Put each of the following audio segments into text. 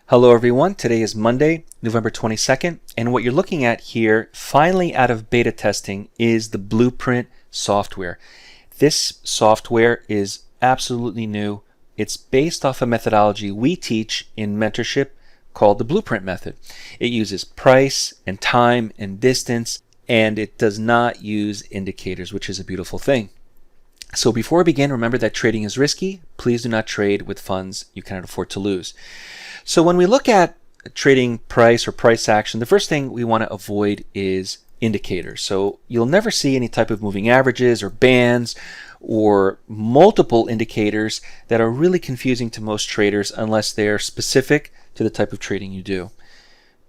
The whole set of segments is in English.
Hello everyone, today is Monday, November 22nd, and what you're looking at here, finally out of beta testing, is the Blueprint software. This software is absolutely new. It's based off a methodology we teach in mentorship called the Blueprint method. It uses price and time and distance, and it does not use indicators, which is a beautiful thing. So before we begin, remember that trading is risky. Please do not trade with funds you cannot afford to lose. So when we look at trading price or price action, the first thing we want to avoid is indicators. So you'll never see any type of moving averages or bands or multiple indicators that are really confusing to most traders unless they're specific to the type of trading you do.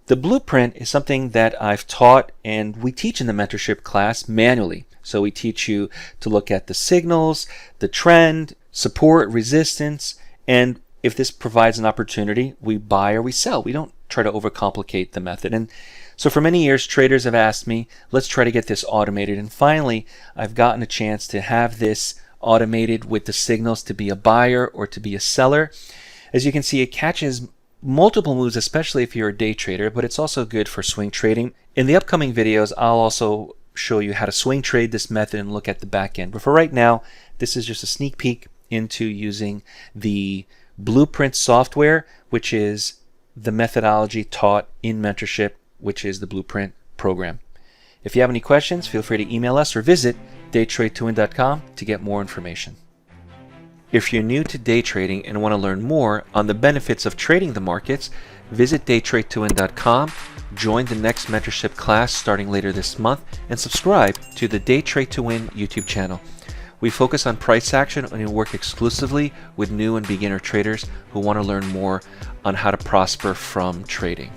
The Blueprint is something that I've taught and we teach in the mentorship class manually. So we teach you to look at the signals, the trend, support, resistance, and if this provides an opportunity, we buy or we sell. We don't try to overcomplicate the method. And so for many years, traders have asked me, let's try to get this automated. And finally, I've gotten a chance to have this automated with the signals to be a buyer or to be a seller. As you can see, it catches multiple moves, especially if you're a day trader, but it's also good for swing trading. In the upcoming videos, I'll also show you how to swing trade this method and look at the back end. But for right now, this is just a sneak peek into using the Blueprint software, which is the methodology taught in mentorship, which is the Blueprint program. If you have any questions, feel free to email us or visit DayTradeToWin.com to get more information. If you're new to day trading and want to learn more on the benefits of trading the markets, visit DayTradeToWin.com, join the next mentorship class starting later this month, and subscribe to the DayTradeToWin YouTube channel. We focus on price action and we work exclusively with new and beginner traders who want to learn more on how to prosper from trading.